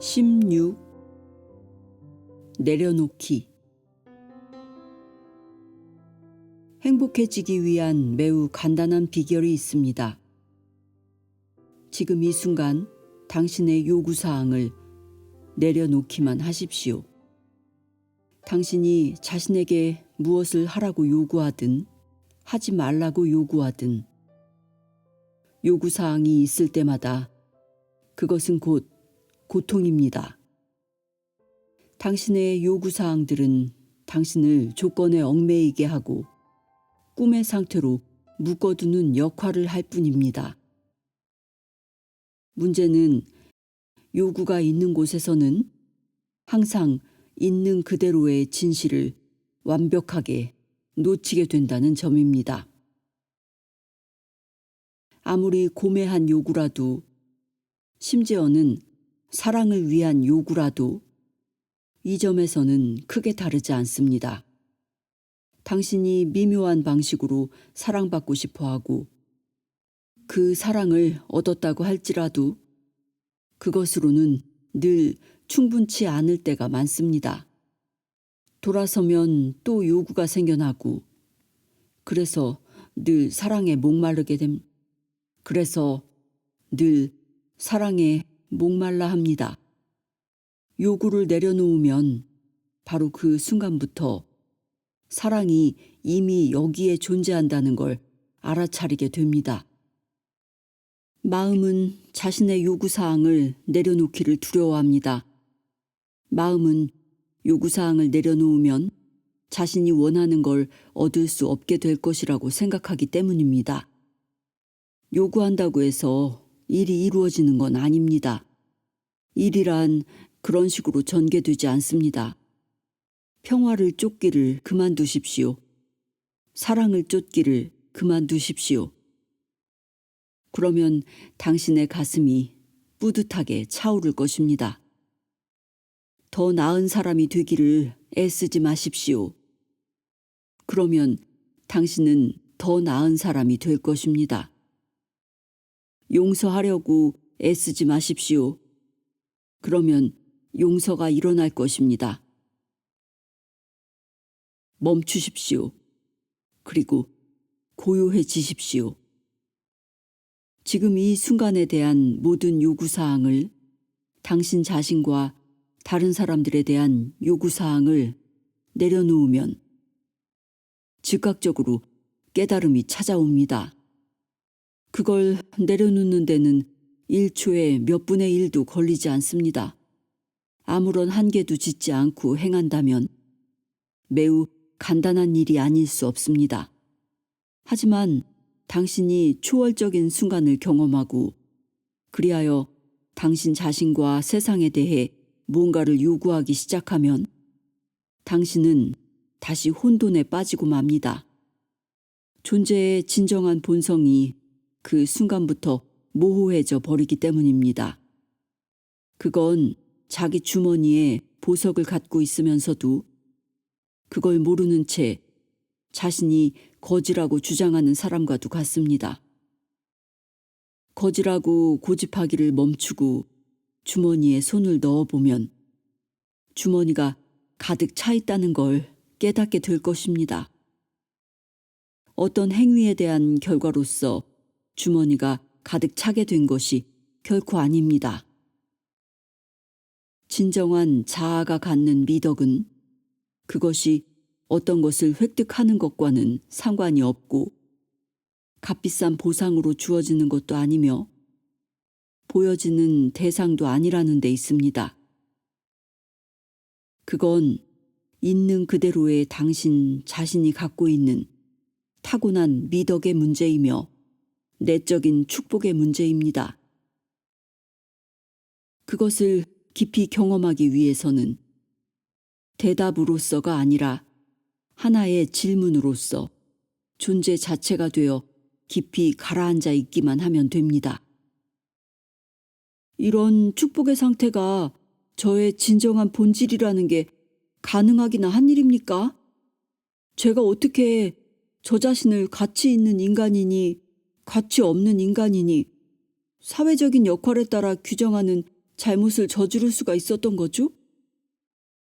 16. 내려놓기. 행복해지기 위한 매우 간단한 비결이 있습니다. 지금 이 순간 당신의 요구사항을 내려놓기만 하십시오. 당신이 자신에게 무엇을 하라고 요구하든 하지 말라고 요구하든 요구사항이 있을 때마다 그것은 곧 고통입니다. 당신의 요구사항들은 당신을 조건에 얽매이게 하고 꿈의 상태로 묶어두는 역할을 할 뿐입니다. 문제는 요구가 있는 곳에서는 항상 있는 그대로의 진실을 완벽하게 놓치게 된다는 점입니다. 아무리 고매한 요구라도, 심지어는 사랑을 위한 요구라도 이 점에서는 크게 다르지 않습니다. 당신이 미묘한 방식으로 사랑받고 싶어 하고 그 사랑을 얻었다고 할지라도 그것으로는 늘 충분치 않을 때가 많습니다. 돌아서면 또 요구가 생겨나고 그래서 늘 사랑에 목마르게 그래서 늘 사랑에 목말라 합니다. 요구를 내려놓으면 바로 그 순간부터 사랑이 이미 여기에 존재한다는 걸 알아차리게 됩니다. 마음은 자신의 요구사항을 내려놓기를 두려워합니다. 마음은 요구사항을 내려놓으면 자신이 원하는 걸 얻을 수 없게 될 것이라고 생각하기 때문입니다. 요구한다고 해서 일이 이루어지는 건 아닙니다. 일이란 그런 식으로 전개되지 않습니다. 평화를 쫓기를 그만두십시오. 사랑을 쫓기를 그만두십시오. 그러면 당신의 가슴이 뿌듯하게 차오를 것입니다. 더 나은 사람이 되기를 애쓰지 마십시오. 그러면 당신은 더 나은 사람이 될 것입니다. 용서하려고 애쓰지 마십시오. 그러면 용서가 일어날 것입니다. 멈추십시오. 그리고 고요해지십시오. 지금 이 순간에 대한 모든 요구사항을, 당신 자신과 다른 사람들에 대한 요구사항을 내려놓으면 즉각적으로 깨달음이 찾아옵니다. 그걸 내려놓는 데는 1초에 몇 분의 1도 걸리지 않습니다. 아무런 한계도 짓지 않고 행한다면 매우 간단한 일이 아닐 수 없습니다. 하지만 당신이 초월적인 순간을 경험하고 그리하여 당신 자신과 세상에 대해 뭔가를 요구하기 시작하면 당신은 다시 혼돈에 빠지고 맙니다. 존재의 진정한 본성이 그 순간부터 모호해져 버리기 때문입니다. 그건 자기 주머니에 보석을 갖고 있으면서도 그걸 모르는 채 자신이 거지라고 주장하는 사람과도 같습니다. 거지라고 고집하기를 멈추고 주머니에 손을 넣어보면 주머니가 가득 차 있다는 걸 깨닫게 될 것입니다. 어떤 행위에 대한 결과로서 주머니가 가득 차게 된 것이 결코 아닙니다. 진정한 자아가 갖는 미덕은 그것이 어떤 것을 획득하는 것과는 상관이 없고 값비싼 보상으로 주어지는 것도 아니며 보여지는 대상도 아니라는 데 있습니다. 그건 있는 그대로의 당신 자신이 갖고 있는 타고난 미덕의 문제이며 내적인 축복의 문제입니다. 그것을 깊이 경험하기 위해서는 대답으로서가 아니라 하나의 질문으로서 존재 자체가 되어 깊이 가라앉아 있기만 하면 됩니다. 이런 축복의 상태가 저의 진정한 본질이라는 게 가능하기나 한 일입니까? 제가 어떻게 저 자신을 가치 있는 인간이니 가치 없는 인간이니 사회적인 역할에 따라 규정하는 잘못을 저지를 수가 있었던 거죠?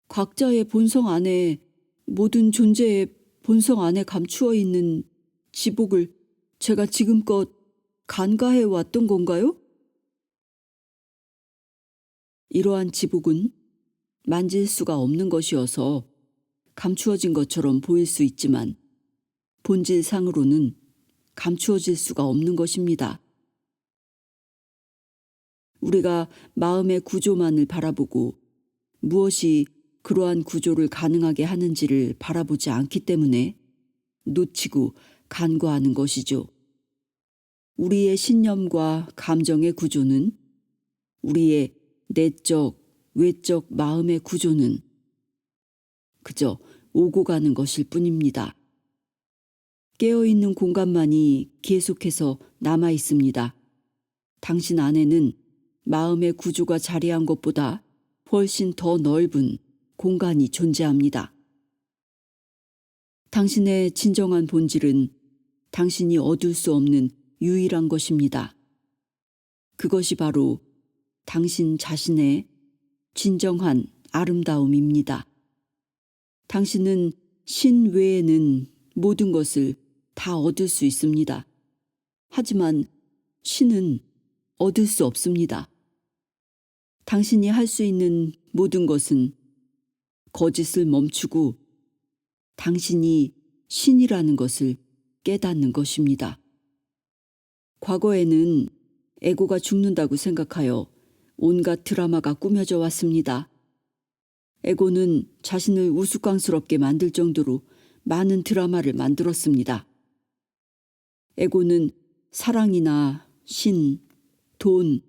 각자의 본성 안에, 모든 존재의 본성 안에 감추어 있는 지복을 제가 지금껏 간과해 왔던 건가요? 이러한 지복은 만질 수가 없는 것이어서 감추어진 것처럼 보일 수 있지만 본질상으로는 감추어질 수가 없는 것입니다. 우리가 마음의 구조만을 바라보고 무엇이 그러한 구조를 가능하게 하는지를 바라보지 않기 때문에 놓치고 간과하는 것이죠. 우리의 신념과 감정의 구조는, 우리의 내적, 외적 마음의 구조는 그저 오고 가는 것일 뿐입니다. 깨어있는 공간만이 계속해서 남아 있습니다. 당신 안에는 마음의 구조가 자리한 것보다 훨씬 더 넓은 공간이 존재합니다. 당신의 진정한 본질은 당신이 얻을 수 없는 유일한 것입니다. 그것이 바로 당신 자신의 진정한 아름다움입니다. 당신은 신 외에는 모든 것을 다 얻을 수 있습니다. 하지만 신은 얻을 수 없습니다. 당신이 할 수 있는 모든 것은 거짓을 멈추고 당신이 신이라는 것을 깨닫는 것입니다. 과거에는 에고가 죽는다고 생각하여 온갖 드라마가 꾸며져 왔습니다. 에고는 자신을 우스꽝스럽게 만들 정도로 많은 드라마를 만들었습니다. 에고는 사랑이나 신, 돈,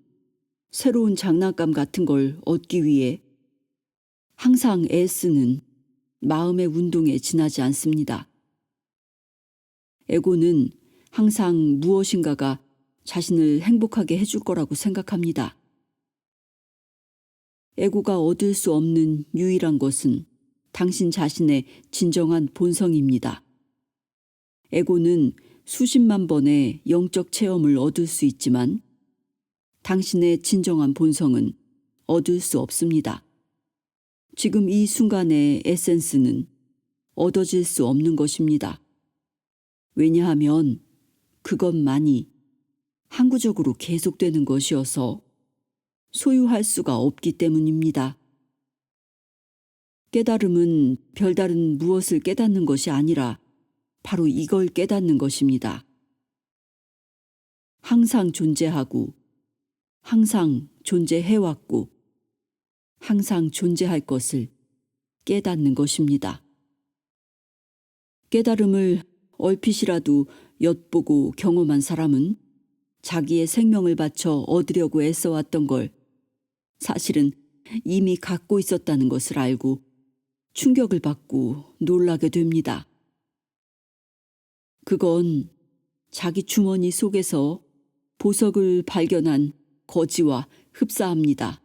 새로운 장난감 같은 걸 얻기 위해 항상 애쓰는 마음의 운동에 지나지 않습니다. 에고는 항상 무엇인가가 자신을 행복하게 해줄 거라고 생각합니다. 에고가 얻을 수 없는 유일한 것은 당신 자신의 진정한 본성입니다. 에고는 수십만 번의 영적 체험을 얻을 수 있지만 당신의 진정한 본성은 얻을 수 없습니다. 지금 이 순간의 에센스는 얻어질 수 없는 것입니다. 왜냐하면 그것만이 항구적으로 계속되는 것이어서 소유할 수가 없기 때문입니다. 깨달음은 별다른 무엇을 깨닫는 것이 아니라 바로 이걸 깨닫는 것입니다. 항상 존재하고 항상 존재해왔고 항상 존재할 것을 깨닫는 것입니다. 깨달음을 얼핏이라도 엿보고 경험한 사람은 자기의 생명을 바쳐 얻으려고 애써왔던 걸 사실은 이미 갖고 있었다는 것을 알고 충격을 받고 놀라게 됩니다. 그건 자기 주머니 속에서 보석을 발견한 거지와 흡사합니다.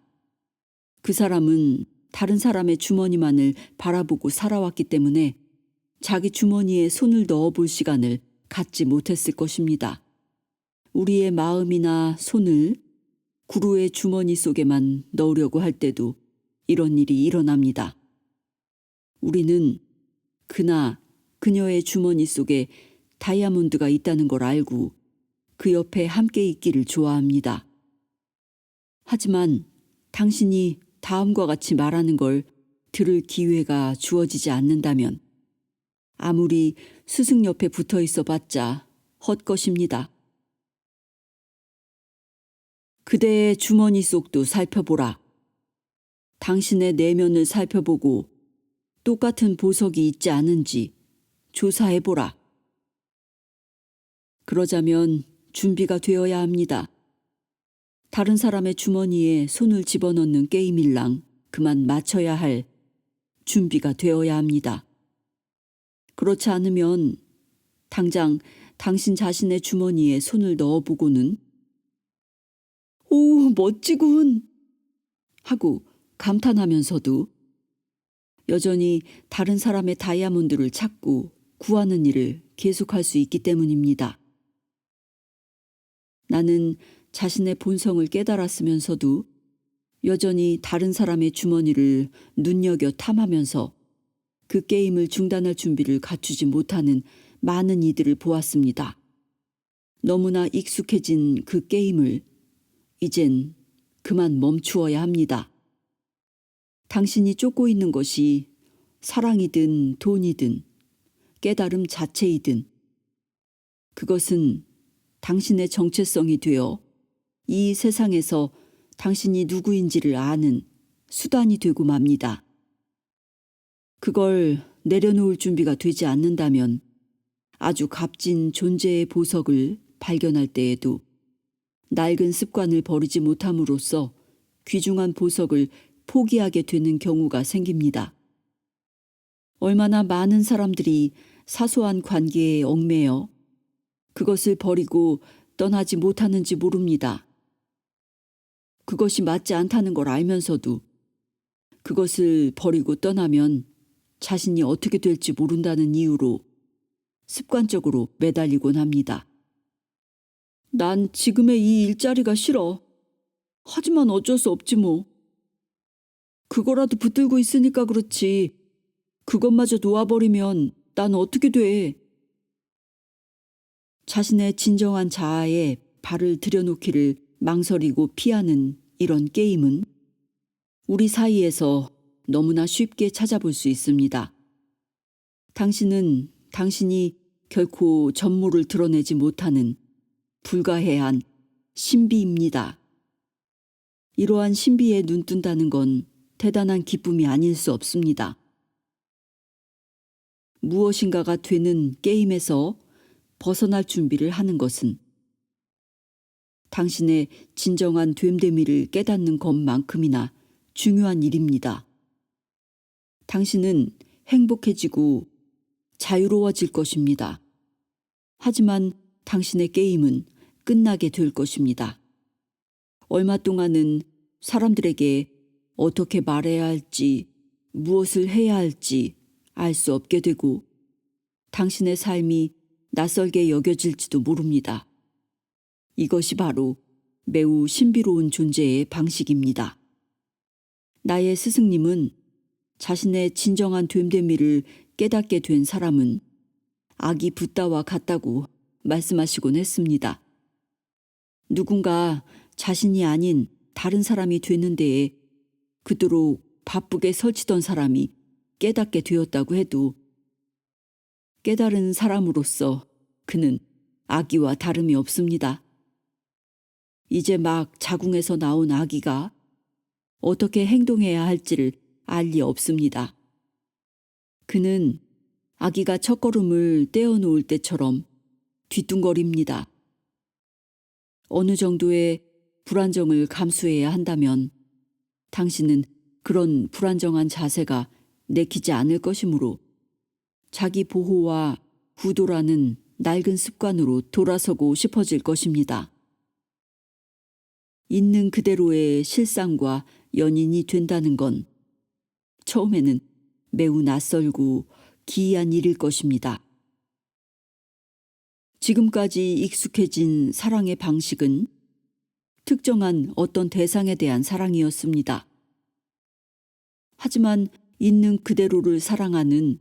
그 사람은 다른 사람의 주머니만을 바라보고 살아왔기 때문에 자기 주머니에 손을 넣어볼 시간을 갖지 못했을 것입니다. 우리의 마음이나 손을 구루의 주머니 속에만 넣으려고 할 때도 이런 일이 일어납니다. 우리는 그나 그녀의 주머니 속에 다이아몬드가 있다는 걸 알고 그 옆에 함께 있기를 좋아합니다. 하지만 당신이 다음과 같이 말하는 걸 들을 기회가 주어지지 않는다면 아무리 스승 옆에 붙어 있어 봤자 헛것입니다. 그대의 주머니 속도 살펴보라. 당신의 내면을 살펴보고 똑같은 보석이 있지 않은지 조사해보라. 그러자면 준비가 되어야 합니다. 다른 사람의 주머니에 손을 집어넣는 게임일랑 그만 맞춰야 할 준비가 되어야 합니다. 그렇지 않으면 당장 당신 자신의 주머니에 손을 넣어보고는 오, 멋지군! 하고 감탄하면서도 여전히 다른 사람의 다이아몬드를 찾고 구하는 일을 계속할 수 있기 때문입니다. 나는 자신의 본성을 깨달았으면서도 여전히 다른 사람의 주머니를 눈여겨 탐하면서 그 게임을 중단할 준비를 갖추지 못하는 많은 이들을 보았습니다. 너무나 익숙해진 그 게임을 이젠 그만 멈추어야 합니다. 당신이 쫓고 있는 것이 사랑이든 돈이든 깨달음 자체이든 그것은 당신의 정체성이 되어 이 세상에서 당신이 누구인지를 아는 수단이 되고 맙니다. 그걸 내려놓을 준비가 되지 않는다면 아주 값진 존재의 보석을 발견할 때에도 낡은 습관을 버리지 못함으로써 귀중한 보석을 포기하게 되는 경우가 생깁니다. 얼마나 많은 사람들이 사소한 관계에 얽매여 그것을 버리고 떠나지 못하는지 모릅니다. 그것이 맞지 않다는 걸 알면서도 그것을 버리고 떠나면 자신이 어떻게 될지 모른다는 이유로 습관적으로 매달리곤 합니다. 난 지금의 이 일자리가 싫어. 하지만 어쩔 수 없지 뭐. 그거라도 붙들고 있으니까 그렇지. 그것마저 놓아버리면 난 어떻게 돼. 자신의 진정한 자아에 발을 들여놓기를 망설이고 피하는 이런 게임은 우리 사이에서 너무나 쉽게 찾아볼 수 있습니다. 당신은 당신이 결코 전모를 드러내지 못하는 불가해한 신비입니다. 이러한 신비에 눈뜬다는 건 대단한 기쁨이 아닐 수 없습니다. 무엇인가가 되는 게임에서 벗어날 준비를 하는 것은 당신의 진정한 됨됨이를 깨닫는 것만큼이나 중요한 일입니다. 당신은 행복해지고 자유로워질 것입니다. 하지만 당신의 게임은 끝나게 될 것입니다. 얼마 동안은 사람들에게 어떻게 말해야 할지, 무엇을 해야 할지 알 수 없게 되고 당신의 삶이 낯설게 여겨질지도 모릅니다. 이것이 바로 매우 신비로운 존재의 방식입니다. 나의 스승님은 자신의 진정한 됨됨이를 깨닫게 된 사람은 아기 붓다와 같다고 말씀하시곤 했습니다. 누군가 자신이 아닌 다른 사람이 되는 데에 그토록 바쁘게 설치던 사람이 깨닫게 되었다고 해도 깨달은 사람으로서 그는 아기와 다름이 없습니다. 이제 막 자궁에서 나온 아기가 어떻게 행동해야 할지를 알 리 없습니다. 그는 아기가 첫걸음을 떼어놓을 때처럼 뒤뚱거립니다. 어느 정도의 불안정을 감수해야 한다면 당신은 그런 불안정한 자세가 내키지 않을 것이므로 자기 보호와 구도라는 낡은 습관으로 돌아서고 싶어질 것입니다. 있는 그대로의 실상과 연인이 된다는 건 처음에는 매우 낯설고 기이한 일일 것입니다. 지금까지 익숙해진 사랑의 방식은 특정한 어떤 대상에 대한 사랑이었습니다. 하지만 있는 그대로를 사랑하는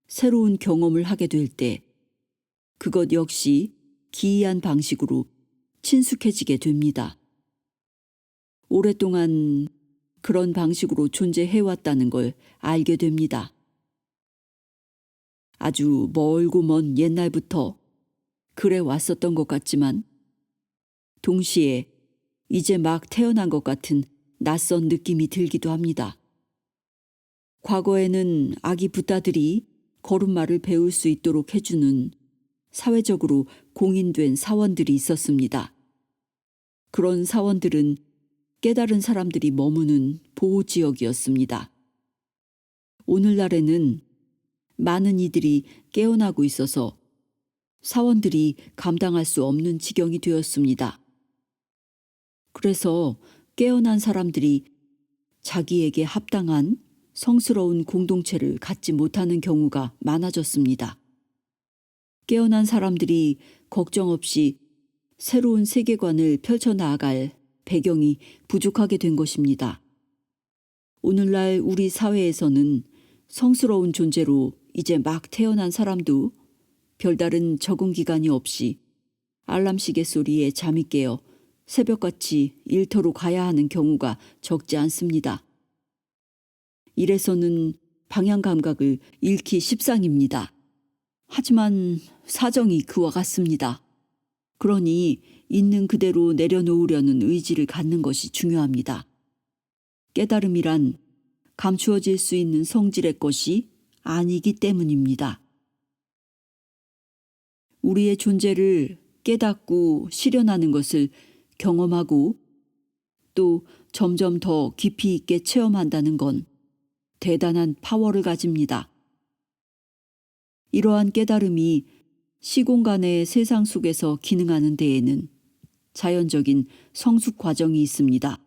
새로운 경험을 하게 될 때 그것 역시 기이한 방식으로 친숙해지게 됩니다. 오랫동안 그런 방식으로 존재해왔다는 걸 알게 됩니다. 아주 멀고 먼 옛날부터 그래 왔었던 것 같지만 동시에 이제 막 태어난 것 같은 낯선 느낌이 들기도 합니다. 과거에는 아기 붓다들이 걸음마를 배울 수 있도록 해주는 사회적으로 공인된 사원들이 있었습니다. 그런 사원들은 깨달은 사람들이 머무는 보호지역이었습니다. 오늘날에는 많은 이들이 깨어나고 있어서 사원들이 감당할 수 없는 지경이 되었습니다. 그래서 깨어난 사람들이 자기에게 합당한 성스러운 공동체를 갖지 못하는 경우가 많아졌습니다. 깨어난 사람들이 걱정 없이 새로운 세계관을 펼쳐나갈 배경이 부족하게 된 것입니다. 오늘날 우리 사회에서는 성스러운 존재로 이제 막 태어난 사람도 별다른 적응 기간이 없이 알람 시계 소리에 잠이 깨어 새벽같이 일터로 가야 하는 경우가 적지 않습니다. 이래서는 방향 감각을 잃기 십상입니다. 하지만 사정이 그와 같습니다. 그러니 있는 그대로 내려놓으려는 의지를 갖는 것이 중요합니다. 깨달음이란 감추어질 수 있는 성질의 것이 아니기 때문입니다. 우리의 존재를 깨닫고 실현하는 것을 경험하고 또 점점 더 깊이 있게 체험한다는 건 대단한 파워를 가집니다. 이러한 깨달음이 시공간의 세상 속에서 기능하는 데에는 자연적인 성숙 과정이 있습니다.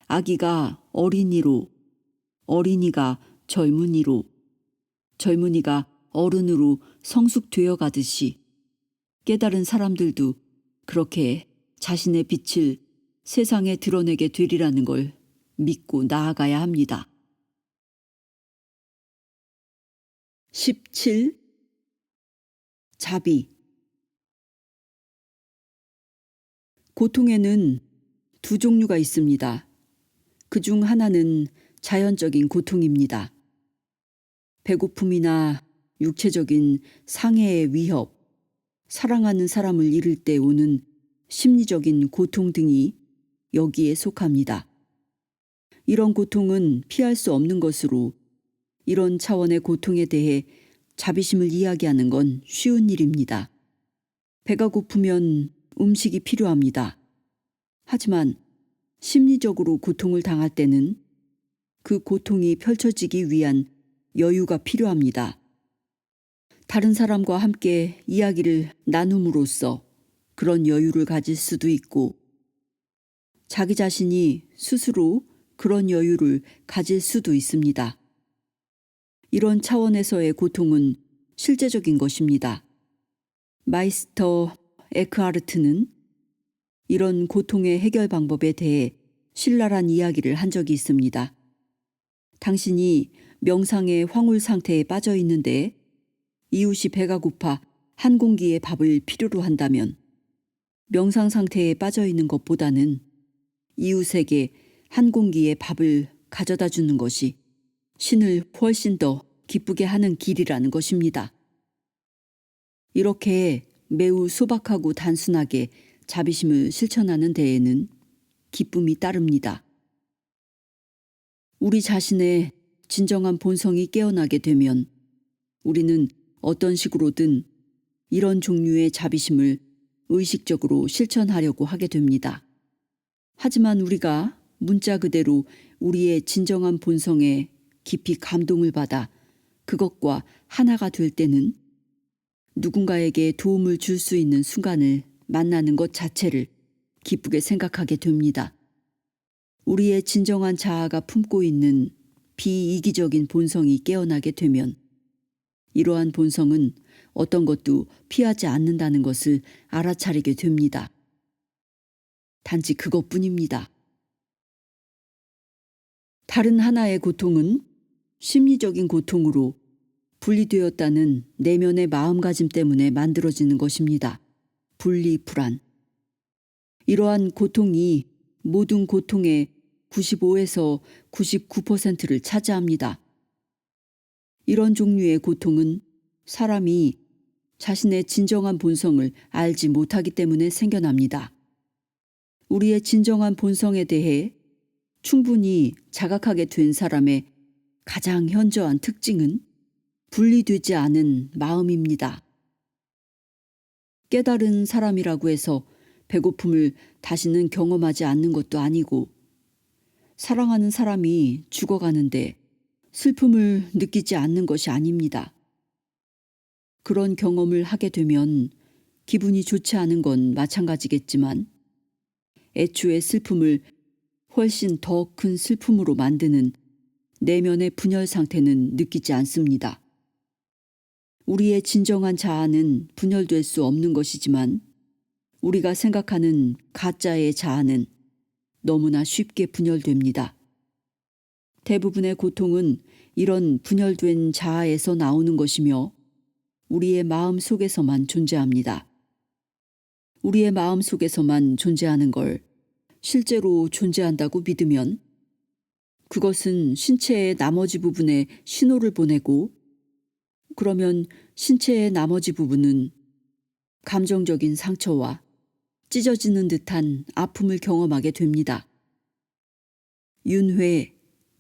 아기가 어린이로, 어린이가 젊은이로, 젊은이가 어른으로 성숙되어 가듯이 깨달은 사람들도 그렇게 자신의 빛을 세상에 드러내게 되리라는 걸 믿고 나아가야 합니다. 17. 자비. 고통에는 두 종류가 있습니다. 그중 하나는 자연적인 고통입니다. 배고픔이나 육체적인 상해의 위협, 사랑하는 사람을 잃을 때 오는 심리적인 고통 등이 여기에 속합니다. 이런 고통은 피할 수 없는 것으로 이런 차원의 고통에 대해 자비심을 이야기하는 건 쉬운 일입니다. 배가 고프면 음식이 필요합니다. 하지만 심리적으로 고통을 당할 때는 그 고통이 펼쳐지기 위한 여유가 필요합니다. 다른 사람과 함께 이야기를 나눔으로써 그런 여유를 가질 수도 있고 자기 자신이 스스로 그런 여유를 가질 수도 있습니다. 이런 차원에서의 고통은 실제적인 것입니다. 마이스터 에크하르트는 이런 고통의 해결 방법에 대해 신랄한 이야기를 한 적이 있습니다. 당신이 명상의 황홀 상태에 빠져 있는데 이웃이 배가 고파 한 공기의 밥을 필요로 한다면 명상 상태에 빠져 있는 것보다는 이웃에게 한 공기의 밥을 가져다 주는 것이 신을 훨씬 더 기쁘게 하는 길이라는 것입니다. 이렇게 매우 소박하고 단순하게 자비심을 실천하는 데에는 기쁨이 따릅니다. 우리 자신의 진정한 본성이 깨어나게 되면 우리는 어떤 식으로든 이런 종류의 자비심을 의식적으로 실천하려고 하게 됩니다. 하지만 우리가 문자 그대로 우리의 진정한 본성에 깊이 감동을 받아 그것과 하나가 될 때는 누군가에게 도움을 줄 수 있는 순간을 만나는 것 자체를 기쁘게 생각하게 됩니다. 우리의 진정한 자아가 품고 있는 비이기적인 본성이 깨어나게 되면 이러한 본성은 어떤 것도 피하지 않는다는 것을 알아차리게 됩니다. 단지 그것뿐입니다. 다른 하나의 고통은 심리적인 고통으로 분리되었다는 내면의 마음가짐 때문에 만들어지는 것입니다. 분리불안. 이러한 고통이 모든 고통의 95에서 99%를 차지합니다. 이런 종류의 고통은 사람이 자신의 진정한 본성을 알지 못하기 때문에 생겨납니다. 우리의 진정한 본성에 대해 충분히 자각하게 된 사람의 가장 현저한 특징은 분리되지 않은 마음입니다. 깨달은 사람이라고 해서 배고픔을 다시는 경험하지 않는 것도 아니고 사랑하는 사람이 죽어가는데 슬픔을 느끼지 않는 것이 아닙니다. 그런 경험을 하게 되면 기분이 좋지 않은 건 마찬가지겠지만 애초에 슬픔을 훨씬 더 큰 슬픔으로 만드는 내면의 분열 상태는 느끼지 않습니다. 우리의 진정한 자아는 분열될 수 없는 것이지만 우리가 생각하는 가짜의 자아는 너무나 쉽게 분열됩니다. 대부분의 고통은 이런 분열된 자아에서 나오는 것이며 우리의 마음 속에서만 존재합니다. 우리의 마음 속에서만 존재하는 걸 실제로 존재한다고 믿으면 그것은 신체의 나머지 부분에 신호를 보내고, 그러면 신체의 나머지 부분은 감정적인 상처와 찢어지는 듯한 아픔을 경험하게 됩니다. 윤회,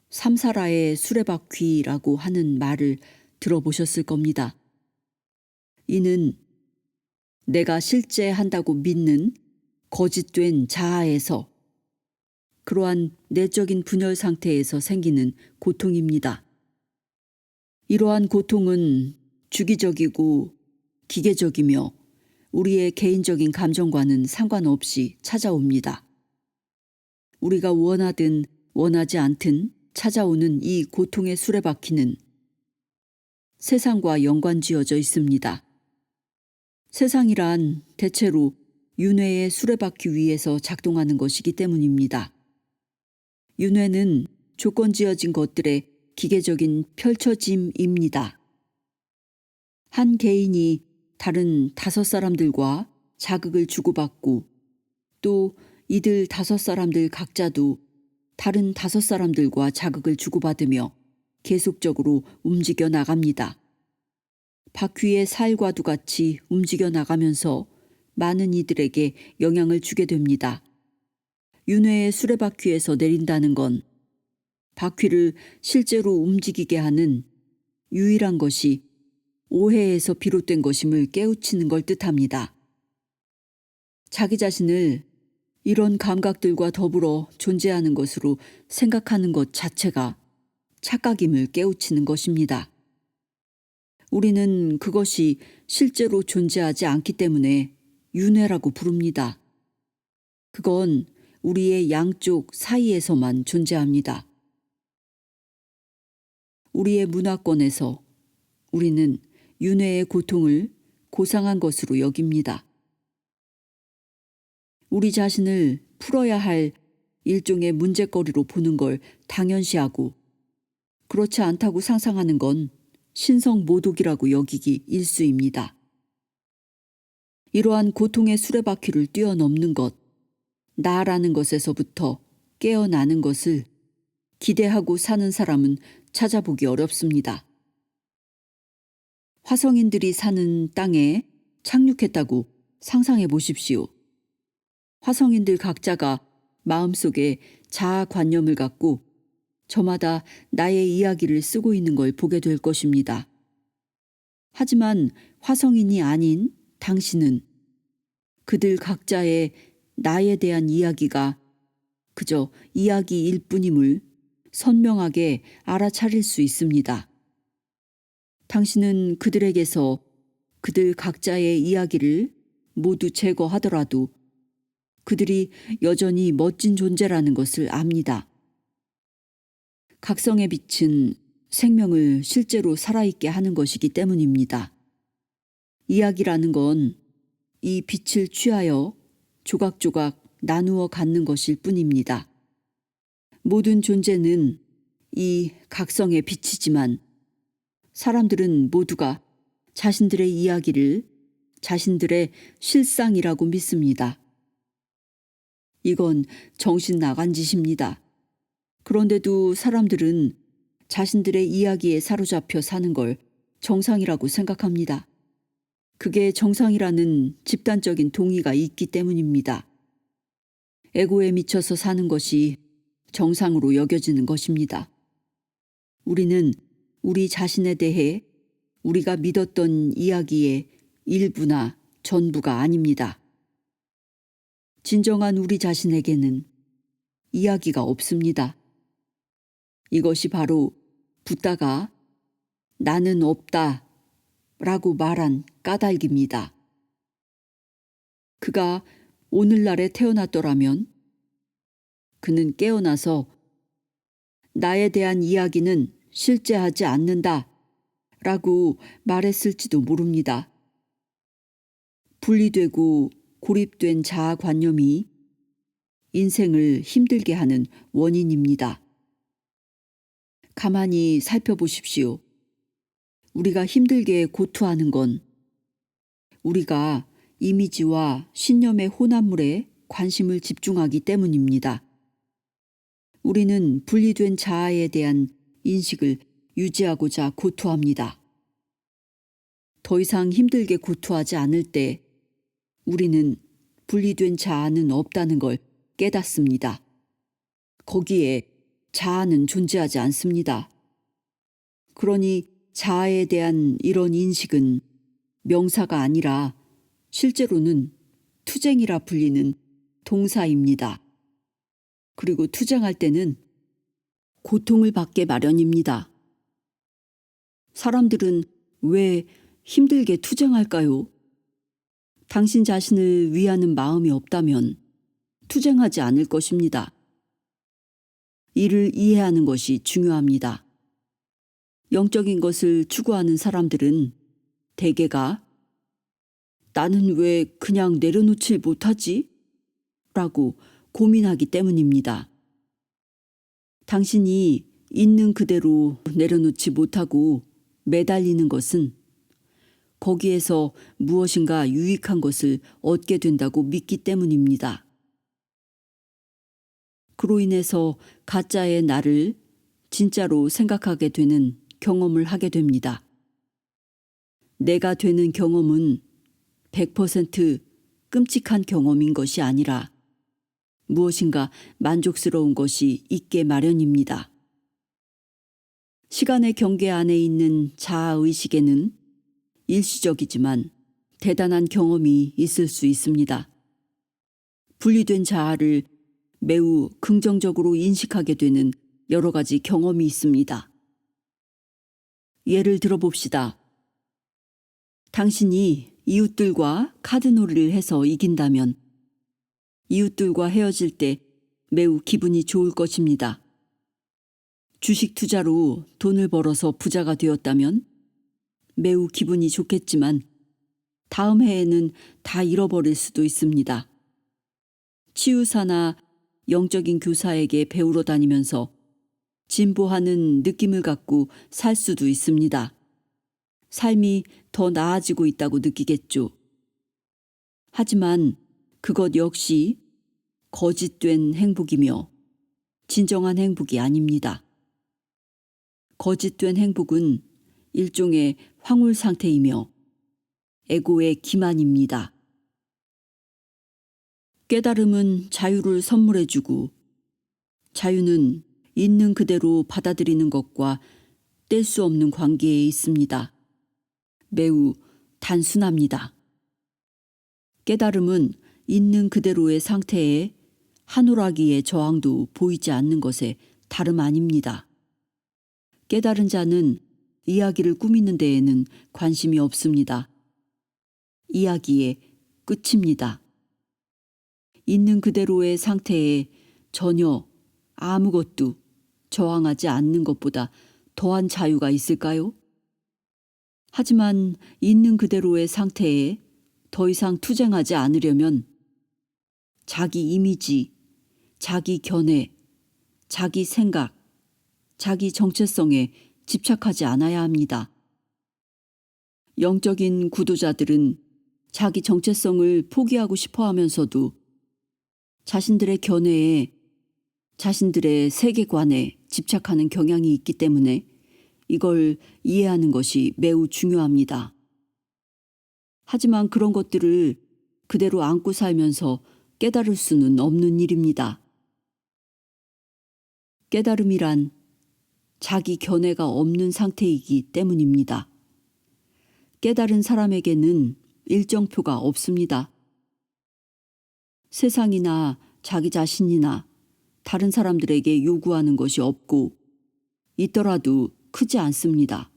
삼사라의 수레바퀴라고 하는 말을 들어보셨을 겁니다. 이는 내가 실제 한다고 믿는 거짓된 자아에서, 그러한 내적인 분열 상태에서 생기는 고통입니다. 이러한 고통은 주기적이고 기계적이며 우리의 개인적인 감정과는 상관없이 찾아옵니다. 우리가 원하든 원하지 않든 찾아오는 이 고통의 수레바퀴는 세상과 연관지어져 있습니다. 세상이란 대체로 윤회의 수레바퀴 위에서 작동하는 것이기 때문입니다. 윤회는 조건지어진 것들의 기계적인 펼쳐짐입니다. 한 개인이 다른 5사람들과 자극을 주고받고, 또 이들 5사람들 각자도 다른 5사람들과 자극을 주고받으며 계속적으로 움직여 나갑니다. 바퀴의 살과도 같이 움직여 나가면서 많은 이들에게 영향을 주게 됩니다. 윤회의 수레바퀴에서 내린다는 건 바퀴를 실제로 움직이게 하는 유일한 것이 오해에서 비롯된 것임을 깨우치는 걸 뜻합니다. 자기 자신을 이런 감각들과 더불어 존재하는 것으로 생각하는 것 자체가 착각임을 깨우치는 것입니다. 우리는 그것이 실제로 존재하지 않기 때문에 윤회라고 부릅니다. 그건 우리의 양쪽 사이에서만 존재합니다. 우리의 문화권에서 우리는 윤회의 고통을 고상한 것으로 여깁니다. 우리 자신을 풀어야 할 일종의 문제거리로 보는 걸 당연시하고, 그렇지 않다고 상상하는 건 신성모독이라고 여기기 일쑤입니다. 이러한 고통의 수레바퀴를 뛰어넘는 것, 나라는 것에서부터 깨어나는 것을 기대하고 사는 사람은 찾아보기 어렵습니다. 화성인들이 사는 땅에 착륙했다고 상상해 보십시오. 화성인들 각자가 마음속에 자아관념을 갖고 저마다 나의 이야기를 쓰고 있는 걸 보게 될 것입니다. 하지만 화성인이 아닌 당신은 그들 각자의 나에 대한 이야기가 그저 이야기일 뿐임을 선명하게 알아차릴 수 있습니다. 당신은 그들에게서 그들 각자의 이야기를 모두 제거하더라도 그들이 여전히 멋진 존재라는 것을 압니다. 각성의 빛은 생명을 실제로 살아있게 하는 것이기 때문입니다. 이야기라는 건 이 빛을 취하여 조각조각 나누어 갖는 것일 뿐입니다. 모든 존재는 이 각성의 빛이지만 사람들은 모두가 자신들의 이야기를 자신들의 실상이라고 믿습니다. 이건 정신 나간 짓입니다. 그런데도 사람들은 자신들의 이야기에 사로잡혀 사는 걸 정상이라고 생각합니다. 그게 정상이라는 집단적인 동의가 있기 때문입니다. 에고에 미쳐서 사는 것이 정상으로 여겨지는 것입니다. 우리는 우리 자신에 대해 우리가 믿었던 이야기의 일부나 전부가 아닙니다. 진정한 우리 자신에게는 이야기가 없습니다. 이것이 바로 붓다가 나는 없다 라고 말한 까닭입니다. 그가 오늘날에 태어났더라면 그는 깨어나서 나에 대한 이야기는 실제하지 않는다 라고 말했을지도 모릅니다. 분리되고 고립된 자아관념이 인생을 힘들게 하는 원인입니다. 가만히 살펴보십시오. 우리가 힘들게 고투하는 건 우리가 이미지와 신념의 혼합물에 관심을 집중하기 때문입니다. 우리는 분리된 자아에 대한 인식을 유지하고자 고투합니다. 더 이상 힘들게 고투하지 않을 때 우리는 분리된 자아는 없다는 걸 깨닫습니다. 거기에 자아는 존재하지 않습니다. 그러니 자아에 대한 이런 인식은 명사가 아니라 실제로는 투쟁이라 불리는 동사입니다. 그리고 투쟁할 때는 고통을 받게 마련입니다. 사람들은 왜 힘들게 투쟁할까요? 당신 자신을 위하는 마음이 없다면 투쟁하지 않을 것입니다. 이를 이해하는 것이 중요합니다. 영적인 것을 추구하는 사람들은 대개가 나는 왜 그냥 내려놓질 못하지? 라고 고민하기 때문입니다. 당신이 있는 그대로 내려놓지 못하고 매달리는 것은 거기에서 무엇인가 유익한 것을 얻게 된다고 믿기 때문입니다. 그로 인해서 가짜의 나를 진짜로 생각하게 되는 경험을 하게 됩니다. 내가 되는 경험은 100% 끔찍한 경험인 것이 아니라 무엇인가 만족스러운 것이 있게 마련입니다. 시간의 경계 안에 있는 자아의식에는 일시적이지만 대단한 경험이 있을 수 있습니다. 분리된 자아를 매우 긍정적으로 인식하게 되는 여러 가지 경험이 있습니다. 예를 들어봅시다. 당신이 이웃들과 카드놀이를 해서 이긴다면 이웃들과 헤어질 때 매우 기분이 좋을 것입니다. 주식 투자로 돈을 벌어서 부자가 되었다면 매우 기분이 좋겠지만 다음 해에는 다 잃어버릴 수도 있습니다. 치유사나 영적인 교사에게 배우러 다니면서 진보하는 느낌을 갖고 살 수도 있습니다. 삶이 더 나아지고 있다고 느끼겠죠. 하지만 그것 역시 거짓된 행복이며 진정한 행복이 아닙니다. 거짓된 행복은 일종의 황홀 상태이며 에고의 기만입니다. 깨달음은 자유를 선물해주고 자유는 있는 그대로 받아들이는 것과 뗄 수 없는 관계에 있습니다. 매우 단순합니다. 깨달음은 있는 그대로의 상태에 한오라기의 저항도 보이지 않는 것에 다름 아닙니다. 깨달은 자는 이야기를 꾸미는 데에는 관심이 없습니다. 이야기의 끝입니다. 있는 그대로의 상태에 전혀 아무것도 저항하지 않는 것보다 더한 자유가 있을까요? 하지만 있는 그대로의 상태에 더 이상 투쟁하지 않으려면 자기 이미지, 자기 견해, 자기 생각, 자기 정체성에 집착하지 않아야 합니다. 영적인 구도자들은 자기 정체성을 포기하고 싶어 하면서도 자신들의 견해에, 자신들의 세계관에 집착하는 경향이 있기 때문에 이걸 이해하는 것이 매우 중요합니다. 하지만 그런 것들을 그대로 안고 살면서 깨달을 수는 없는 일입니다. 깨달음이란 자기 견해가 없는 상태이기 때문입니다. 깨달은 사람에게는 일정표가 없습니다. 세상이나 자기 자신이나 다른 사람들에게 요구하는 것이 없고 있더라도 크지 않습니다.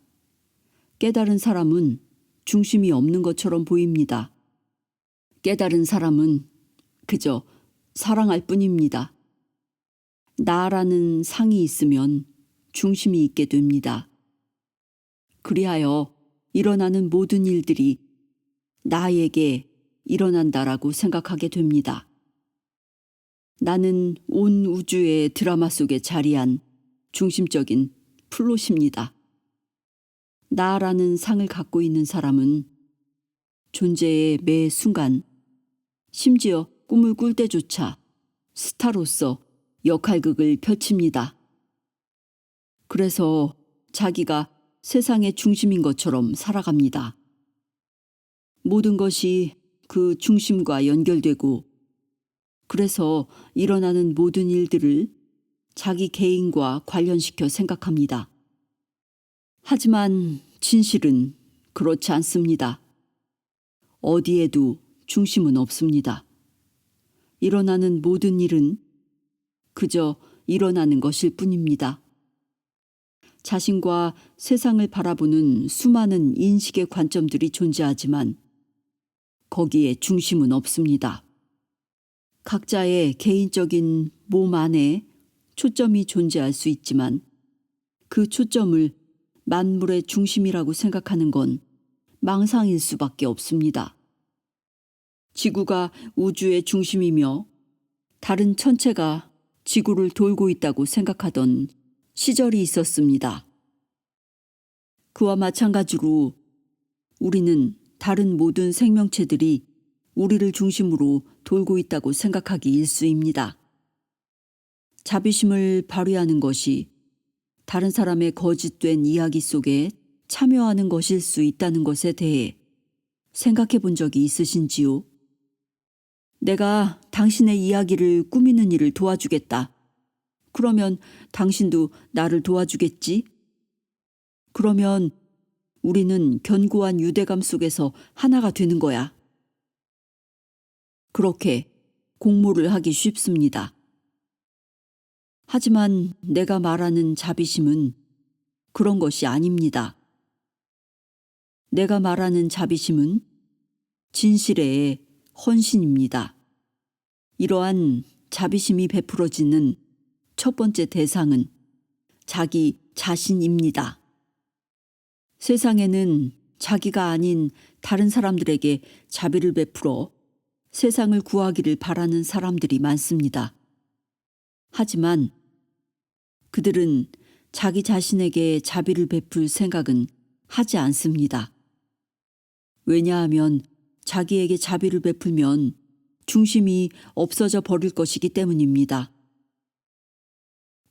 깨달은 사람은 중심이 없는 것처럼 보입니다. 깨달은 사람은 그저 사랑할 뿐입니다. 나라는 상이 있으면 중심이 있게 됩니다. 그리하여 일어나는 모든 일들이 나에게 일어난다라고 생각하게 됩니다. 나는 온 우주의 드라마 속에 자리한 중심적인 플롯입니다. 나라는 상을 갖고 있는 사람은 존재의 매 순간, 심지어 꿈을 꿀 때조차 스타로서 역할극을 펼칩니다. 그래서 자기가 세상의 중심인 것처럼 살아갑니다. 모든 것이 그 중심과 연결되고, 그래서 일어나는 모든 일들을 자기 개인과 관련시켜 생각합니다. 하지만 진실은 그렇지 않습니다. 어디에도 중심은 없습니다. 일어나는 모든 일은 그저 일어나는 것일 뿐입니다. 자신과 세상을 바라보는 수많은 인식의 관점들이 존재하지만 거기에 중심은 없습니다. 각자의 개인적인 몸 안에 초점이 존재할 수 있지만 그 초점을 만물의 중심이라고 생각하는 건 망상일 수밖에 없습니다. 지구가 우주의 중심이며 다른 천체가 지구를 돌고 있다고 생각하던 시절이 있었습니다. 그와 마찬가지로 우리는 다른 모든 생명체들이 우리를 중심으로 돌고 있다고 생각하기 일쑤입니다. 자비심을 발휘하는 것이 다른 사람의 거짓된 이야기 속에 참여하는 것일 수 있다는 것에 대해 생각해 본 적이 있으신지요? 내가 당신의 이야기를 꾸미는 일을 도와주겠다. 그러면 당신도 나를 도와주겠지? 그러면 우리는 견고한 유대감 속에서 하나가 되는 거야. 그렇게 공모를 하기 쉽습니다. 하지만 내가 말하는 자비심은 그런 것이 아닙니다. 내가 말하는 자비심은 진실의 헌신입니다. 이러한 자비심이 베풀어지는 첫 번째 대상은 자기 자신입니다. 세상에는 자기가 아닌 다른 사람들에게 자비를 베풀어 세상을 구하기를 바라는 사람들이 많습니다. 하지만 그들은 자기 자신에게 자비를 베풀 생각은 하지 않습니다. 왜냐하면 자기에게 자비를 베풀면 중심이 없어져 버릴 것이기 때문입니다.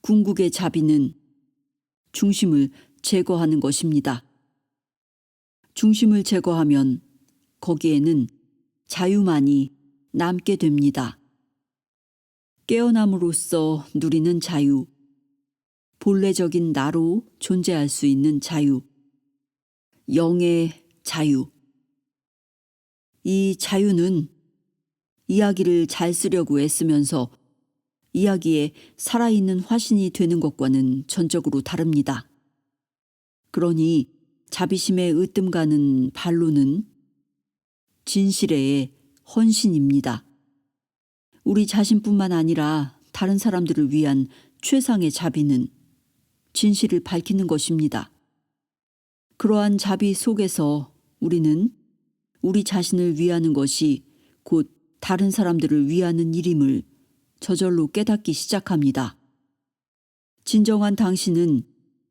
궁극의 자비는 중심을 제거하는 것입니다. 중심을 제거하면 거기에는 자유만이 남게 됩니다. 깨어남으로써 누리는 자유, 본래적인 나로 존재할 수 있는 자유, 영의 자유. 이 자유는 이야기를 잘 쓰려고 애쓰면서 이야기에 살아있는 화신이 되는 것과는 전적으로 다릅니다. 그러니 자비심의 으뜸가는 반론은 진실의 헌신입니다. 우리 자신뿐만 아니라 다른 사람들을 위한 최상의 자비는 진실을 밝히는 것입니다. 그러한 자비 속에서 우리는 우리 자신을 위하는 것이 곧 다른 사람들을 위하는 일임을 저절로 깨닫기 시작합니다. 진정한 당신은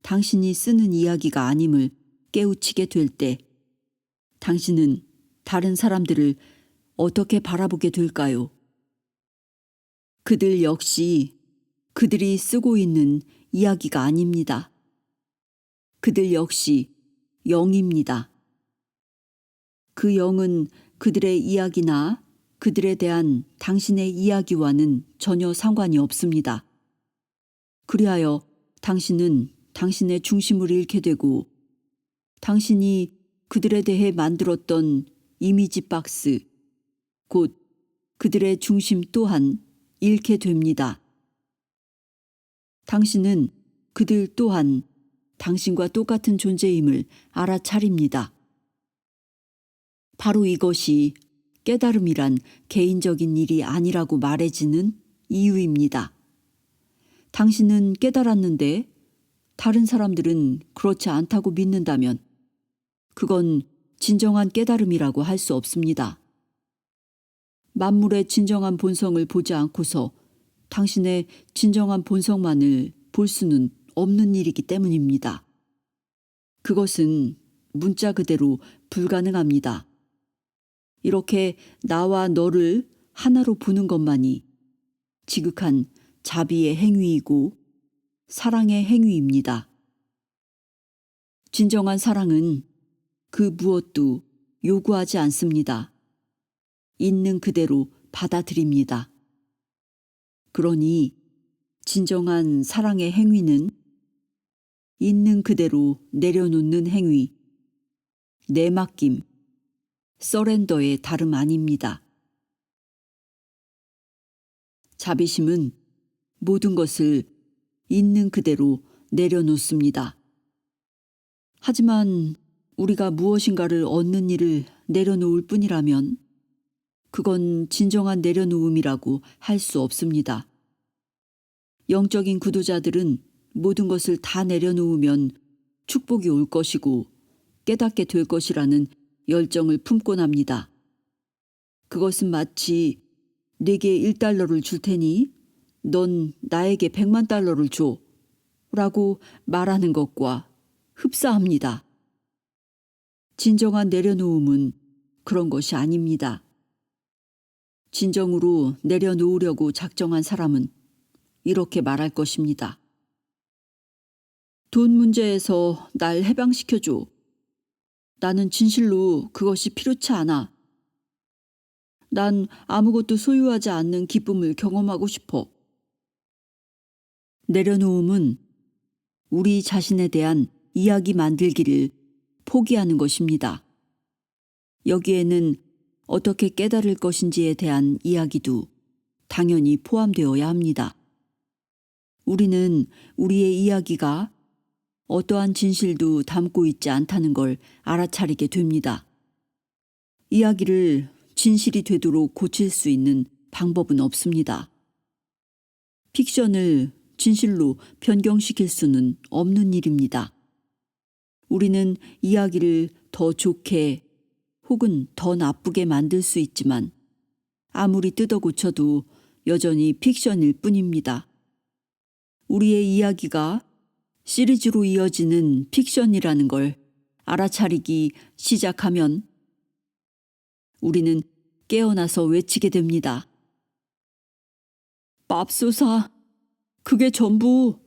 당신이 쓰는 이야기가 아님을 깨우치게 될 때 당신은 다른 사람들을 어떻게 바라보게 될까요? 그들 역시 그들이 쓰고 있는 이야기가 아닙니다. 그들 역시 영입니다. 그 영은 그들의 이야기나 그들에 대한 당신의 이야기와는 전혀 상관이 없습니다. 그리하여 당신은 당신의 중심을 잃게 되고 당신이 그들에 대해 만들었던 이미지 박스, 곧 그들의 중심 또한 잃게 됩니다. 당신은 그들 또한 당신과 똑같은 존재임을 알아차립니다. 바로 이것이 깨달음이란 개인적인 일이 아니라고 말해지는 이유입니다. 당신은 깨달았는데 다른 사람들은 그렇지 않다고 믿는다면 그건 진정한 깨달음이라고 할 수 없습니다. 만물의 진정한 본성을 보지 않고서 당신의 진정한 본성만을 볼 수는 없는 일이기 때문입니다. 그것은 문자 그대로 불가능합니다. 이렇게 나와 너를 하나로 보는 것만이 지극한 자비의 행위이고 사랑의 행위입니다. 진정한 사랑은 그 무엇도 요구하지 않습니다. 있는 그대로 받아들입니다. 그러니 진정한 사랑의 행위는 있는 그대로 내려놓는 행위, 내맡김, 서렌더의 다름 아닙니다. 자비심은 모든 것을 있는 그대로 내려놓습니다. 하지만 우리가 무엇인가를 얻는 일을 내려놓을 뿐이라면 그건 진정한 내려놓음이라고 할 수 없습니다. 영적인 구도자들은 모든 것을 다 내려놓으면 축복이 올 것이고 깨닫게 될 것이라는 열정을 품곤 합니다. 그것은 마치 내게 1달러를 줄 테니 넌 나에게 100만 달러를 줘 라고 말하는 것과 흡사합니다. 진정한 내려놓음은 그런 것이 아닙니다. 진정으로 내려놓으려고 작정한 사람은 이렇게 말할 것입니다. 돈 문제에서 날 해방시켜줘. 나는 진실로 그것이 필요치 않아. 난 아무것도 소유하지 않는 기쁨을 경험하고 싶어. 내려놓음은 우리 자신에 대한 이야기 만들기를 포기하는 것입니다. 여기에는 어떻게 깨달을 것인지에 대한 이야기도 당연히 포함되어야 합니다. 우리는 우리의 이야기가 어떠한 진실도 담고 있지 않다는 걸 알아차리게 됩니다. 이야기를 진실이 되도록 고칠 수 있는 방법은 없습니다. 픽션을 진실로 변경시킬 수는 없는 일입니다. 우리는 이야기를 더 좋게 혹은 더 나쁘게 만들 수 있지만 아무리 뜯어 고쳐도 여전히 픽션일 뿐입니다. 우리의 이야기가 시리즈로 이어지는 픽션이라는 걸 알아차리기 시작하면 우리는 깨어나서 외치게 됩니다. 맙소사, 그게 전부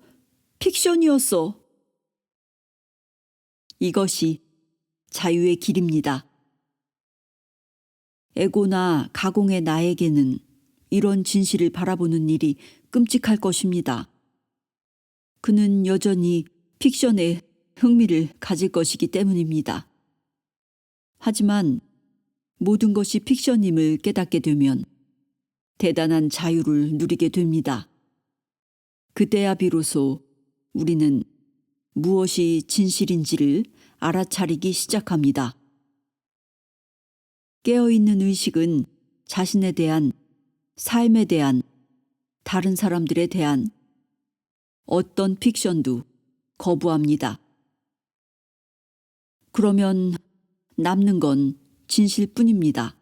픽션이었어. 이것이 자유의 길입니다. 에고나 가공의 나에게는 이런 진실을 바라보는 일이 끔찍할 것입니다. 그는 여전히 픽션에 흥미를 가질 것이기 때문입니다. 하지만 모든 것이 픽션임을 깨닫게 되면 대단한 자유를 누리게 됩니다. 그때야 비로소 우리는 무엇이 진실인지를 알아차리기 시작합니다. 깨어있는 의식은 자신에 대한, 삶에 대한, 다른 사람들에 대한 어떤 픽션도 거부합니다. 그러면 남는 건 진실뿐입니다.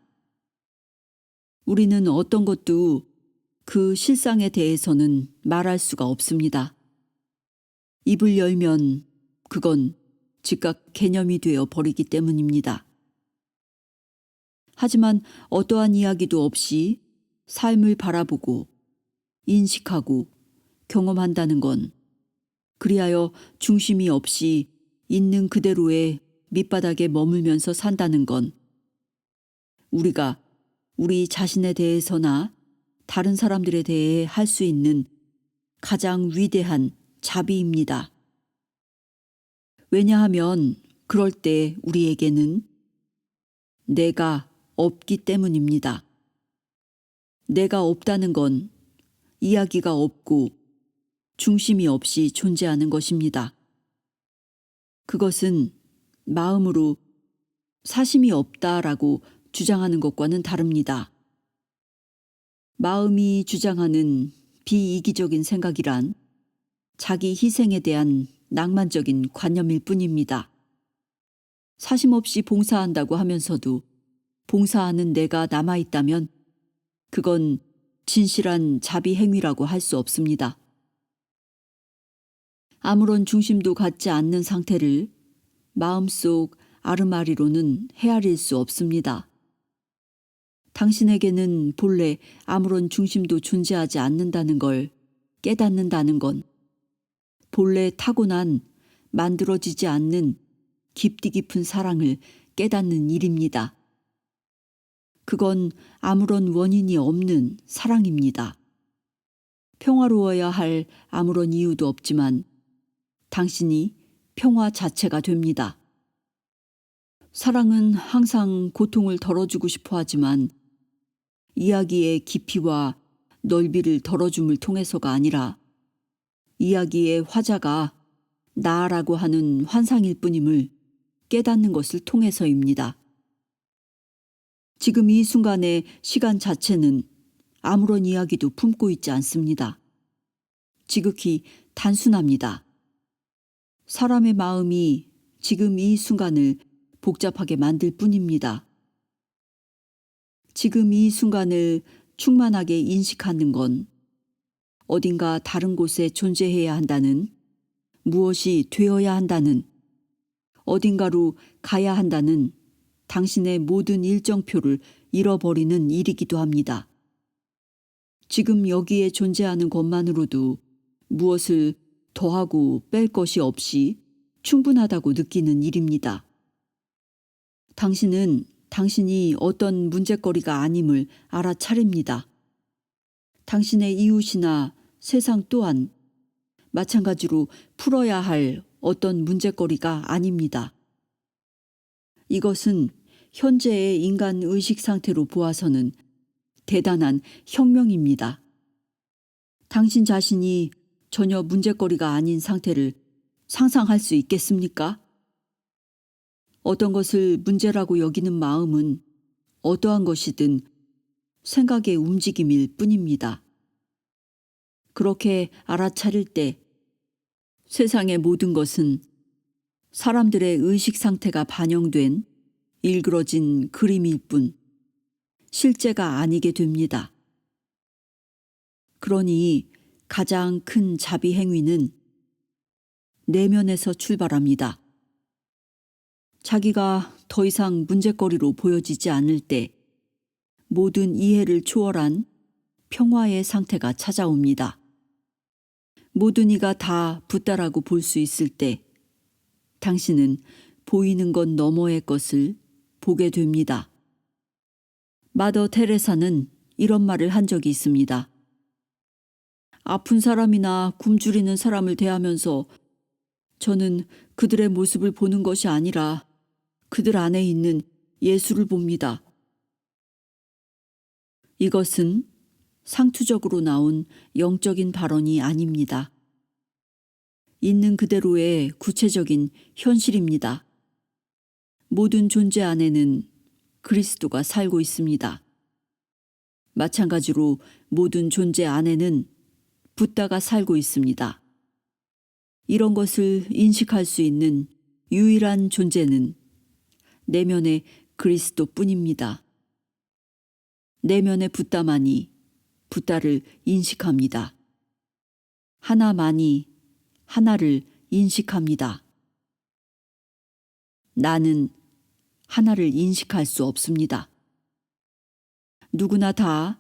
우리는 어떤 것도 그 실상에 대해서는 말할 수가 없습니다. 입을 열면 그건 즉각 개념이 되어 버리기 때문입니다. 하지만 어떠한 이야기도 없이 삶을 바라보고 인식하고 경험한다는 건 그리하여 중심이 없이 있는 그대로의 밑바닥에 머물면서 산다는 건 우리가 우리 자신에 대해서나 다른 사람들에 대해 할 수 있는 가장 위대한 자비입니다. 왜냐하면 그럴 때 우리에게는 내가 없기 때문입니다. 내가 없다는 건 이야기가 없고 중심이 없이 존재하는 것입니다. 그것은 마음으로 사심이 없다라고 주장하는 것과는 다릅니다. 마음이 주장하는 비이기적인 생각이란 자기 희생에 대한 낭만적인 관념일 뿐입니다. 사심 없이 봉사한다고 하면서도 봉사하는 내가 남아있다면 그건 진실한 자비 행위라고 할 수 없습니다. 아무런 중심도 갖지 않는 상태를 마음속 아르마리로는 헤아릴 수 없습니다. 당신에게는 본래 아무런 중심도 존재하지 않는다는 걸 깨닫는다는 건 본래 타고난 만들어지지 않는 깊디 깊은 사랑을 깨닫는 일입니다. 그건 아무런 원인이 없는 사랑입니다. 평화로워야 할 아무런 이유도 없지만 당신이 평화 자체가 됩니다. 사랑은 항상 고통을 덜어주고 싶어 하지만 이야기의 깊이와 넓이를 덜어줌을 통해서가 아니라 이야기의 화자가 나라고 하는 환상일 뿐임을 깨닫는 것을 통해서입니다. 지금 이 순간의 시간 자체는 아무런 이야기도 품고 있지 않습니다. 지극히 단순합니다. 사람의 마음이 지금 이 순간을 복잡하게 만들 뿐입니다. 지금 이 순간을 충만하게 인식하는 건 어딘가 다른 곳에 존재해야 한다는, 무엇이 되어야 한다는, 어딘가로 가야 한다는 당신의 모든 일정표를 잃어버리는 일이기도 합니다. 지금 여기에 존재하는 것만으로도 무엇을 더하고 뺄 것이 없이 충분하다고 느끼는 일입니다. 당신은 당신이 어떤 문제거리가 아님을 알아차립니다. 당신의 이웃이나 세상 또한 마찬가지로 풀어야 할 어떤 문제거리가 아닙니다. 이것은 현재의 인간 의식 상태로 보아서는 대단한 혁명입니다. 당신 자신이 전혀 문제거리가 아닌 상태를 상상할 수 있겠습니까? 어떤 것을 문제라고 여기는 마음은 어떠한 것이든 생각의 움직임일 뿐입니다. 그렇게 알아차릴 때 세상의 모든 것은 사람들의 의식 상태가 반영된 일그러진 그림일 뿐 실제가 아니게 됩니다. 그러니 가장 큰 자비 행위는 내면에서 출발합니다. 자기가 더 이상 문제거리로 보여지지 않을 때 모든 이해를 초월한 평화의 상태가 찾아옵니다. 모든 이가 다 붓다라고 볼 수 있을 때 당신은 보이는 것 너머의 것을 보게 됩니다. 마더 테레사는 이런 말을 한 적이 있습니다. 아픈 사람이나 굶주리는 사람을 대하면서 저는 그들의 모습을 보는 것이 아니라 그들 안에 있는 예수를 봅니다. 이것은 상투적으로 나온 영적인 발언이 아닙니다. 있는 그대로의 구체적인 현실입니다. 모든 존재 안에는 그리스도가 살고 있습니다. 마찬가지로 모든 존재 안에는 붓다가 살고 있습니다. 이런 것을 인식할 수 있는 유일한 존재는 내면의 그리스도뿐입니다. 내면의 붓다만이 붓다를 인식합니다. 하나만이 하나를 인식합니다. 나는 하나를 인식할 수 없습니다. 누구나 다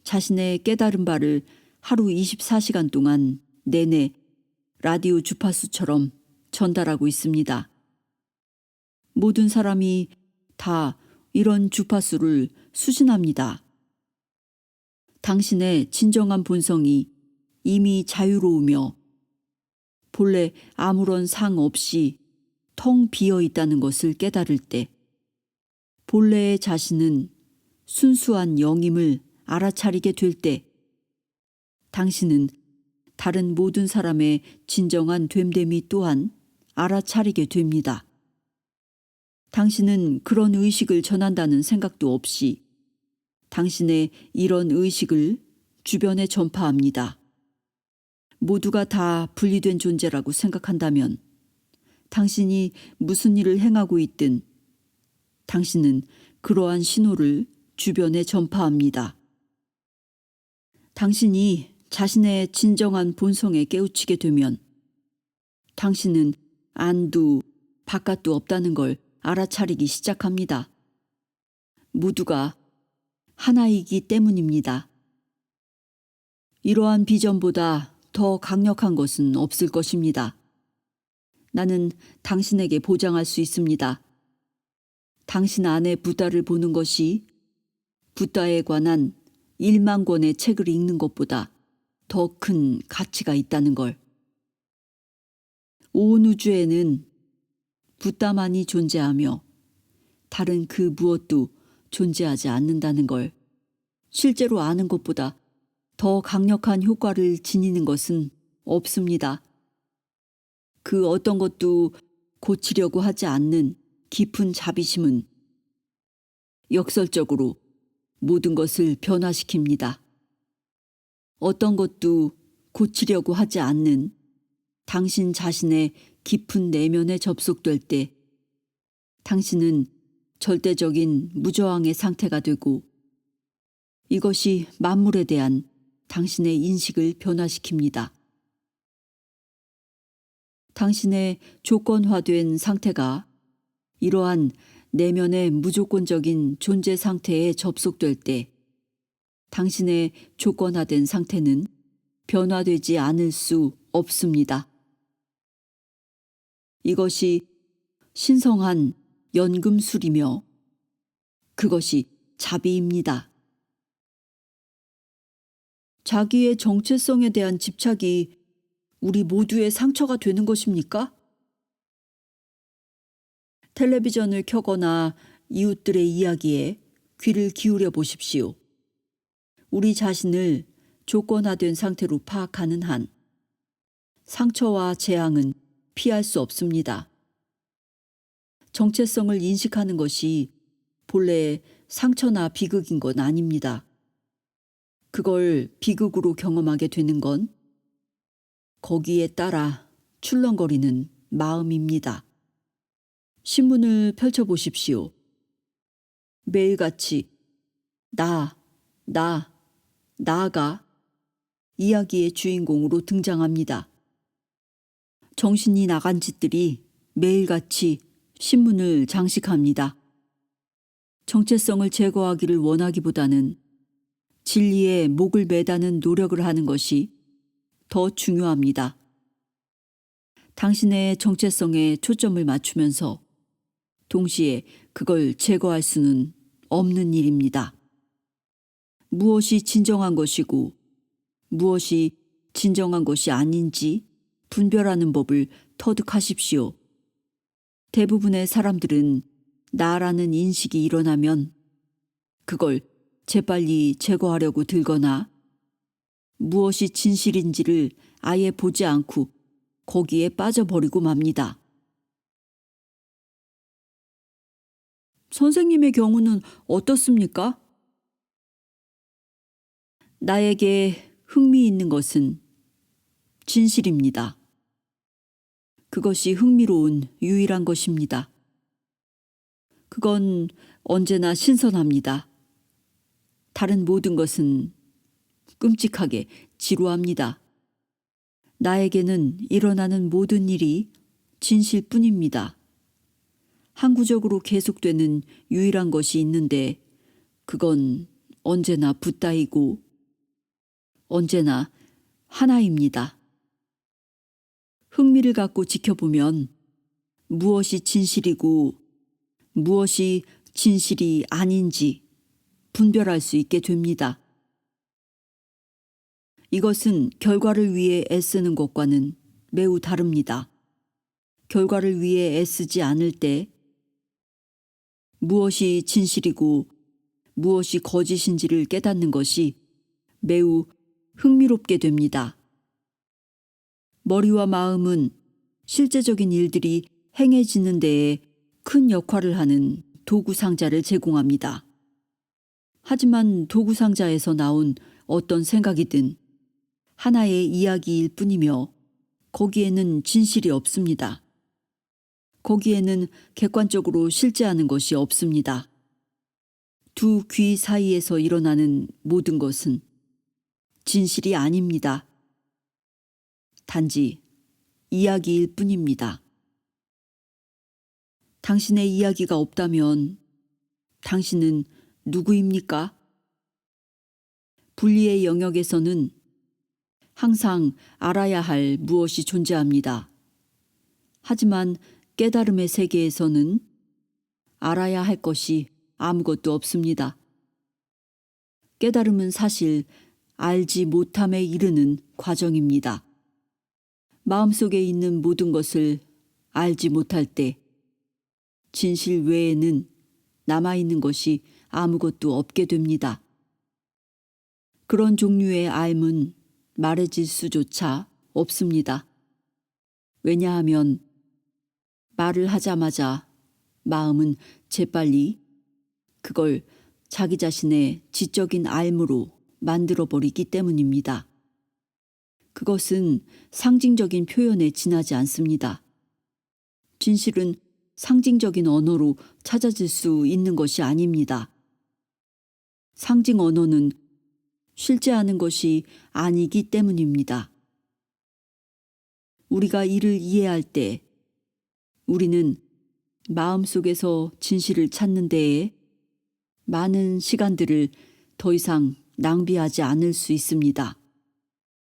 자신의 깨달은 바를 하루 24시간 동안 내내 라디오 주파수처럼 전달하고 있습니다. 모든 사람이 다 이런 주파수를 수신합니다. 당신의 진정한 본성이 이미 자유로우며 본래 아무런 상 없이 텅 비어 있다는 것을 깨달을 때 본래의 자신은 순수한 영임을 알아차리게 될 때 당신은 다른 모든 사람의 진정한 됨됨이 또한 알아차리게 됩니다. 당신은 그런 의식을 전한다는 생각도 없이 당신의 이런 의식을 주변에 전파합니다. 모두가 다 분리된 존재라고 생각한다면 당신이 무슨 일을 행하고 있든 당신은 그러한 신호를 주변에 전파합니다. 당신이 자신의 진정한 본성에 깨우치게 되면 당신은 안도 바깥도 없다는 걸 알아차리기 시작합니다. 모두가 하나이기 때문입니다. 이러한 비전보다 더 강력한 것은 없을 것입니다. 나는 당신에게 보장할 수 있습니다. 당신 안에 부다를 보는 것이 부다에 관한 1만 권의 책을 읽는 것보다 더 큰 가치가 있다는 걸. 온 우주에는 부다만이 존재하며 다른 그 무엇도 존재하지 않는다는 걸 실제로 아는 것보다 더 강력한 효과를 지니는 것은 없습니다. 그 어떤 것도 고치려고 하지 않는 깊은 자비심은 역설적으로 모든 것을 변화시킵니다. 어떤 것도 고치려고 하지 않는 당신 자신의 깊은 내면에 접속될 때 당신은 절대적인 무저항의 상태가 되고 이것이 만물에 대한 당신의 인식을 변화시킵니다. 당신의 조건화된 상태가 이러한 내면의 무조건적인 존재 상태에 접속될 때 당신의 조건화된 상태는 변화되지 않을 수 없습니다. 이것이 신성한 연금술이며 그것이 자비입니다. 자기의 정체성에 대한 집착이 우리 모두의 상처가 되는 것입니까? 텔레비전을 켜거나 이웃들의 이야기에 귀를 기울여 보십시오. 우리 자신을 조건화된 상태로 파악하는 한 상처와 재앙은 피할 수 없습니다. 정체성을 인식하는 것이 본래 상처나 비극인 건 아닙니다. 그걸 비극으로 경험하게 되는 건 거기에 따라 출렁거리는 마음입니다. 신문을 펼쳐보십시오. 매일같이 나가 이야기의 주인공으로 등장합니다. 정신이 나간 짓들이 매일같이 신문을 장식합니다. 정체성을 제거하기를 원하기보다는 진리에 목을 매다는 노력을 하는 것이 더 중요합니다. 당신의 정체성에 초점을 맞추면서 동시에 그걸 제거할 수는 없는 일입니다. 무엇이 진정한 것이고 무엇이 진정한 것이 아닌지 분별하는 법을 터득하십시오. 대부분의 사람들은 나라는 인식이 일어나면 그걸 재빨리 제거하려고 들거나 무엇이 진실인지를 아예 보지 않고 거기에 빠져버리고 맙니다. 선생님의 경우는 어떻습니까? 나에게 흥미있는 것은 진실입니다. 그것이 흥미로운 유일한 것입니다. 그건 언제나 신선합니다. 다른 모든 것은 끔찍하게 지루합니다. 나에게는 일어나는 모든 일이 진실뿐입니다. 항구적으로 계속되는 유일한 것이 있는데 그건 언제나 붓다이고 언제나 하나입니다. 흥미를 갖고 지켜보면 무엇이 진실이고 무엇이 진실이 아닌지 분별할 수 있게 됩니다. 이것은 결과를 위해 애쓰는 것과는 매우 다릅니다. 결과를 위해 애쓰지 않을 때 무엇이 진실이고 무엇이 거짓인지를 깨닫는 것이 매우 흥미롭게 됩니다. 머리와 마음은 실제적인 일들이 행해지는 데에 큰 역할을 하는 도구 상자를 제공합니다. 하지만 도구 상자에서 나온 어떤 생각이든 하나의 이야기일 뿐이며 거기에는 진실이 없습니다. 거기에는 객관적으로 실제하는 것이 없습니다. 두 귀 사이에서 일어나는 모든 것은 진실이 아닙니다. 단지 이야기일 뿐입니다. 당신의 이야기가 없다면 당신은 누구입니까? 분리의 영역에서는 항상 알아야 할 무엇이 존재합니다. 하지만 깨달음의 세계에서는 알아야 할 것이 아무것도 없습니다. 깨달음은 사실 알지 못함에 이르는 과정입니다. 마음속에 있는 모든 것을 알지 못할 때 진실 외에는 남아있는 것이 아무것도 없게 됩니다. 그런 종류의 알은 말해질 수조차 없습니다. 왜냐하면 말을 하자마자 마음은 재빨리 그걸 자기 자신의 지적인 알무로 만들어버리기 때문입니다. 그것은 상징적인 표현에 지나지 않습니다. 진실은 상징적인 언어로 찾아질 수 있는 것이 아닙니다. 상징 언어는 실제하는 것이 아니기 때문입니다. 우리가 이를 이해할 때 우리는 마음속에서 진실을 찾는 데에 많은 시간들을 더 이상 낭비하지 않을 수 있습니다.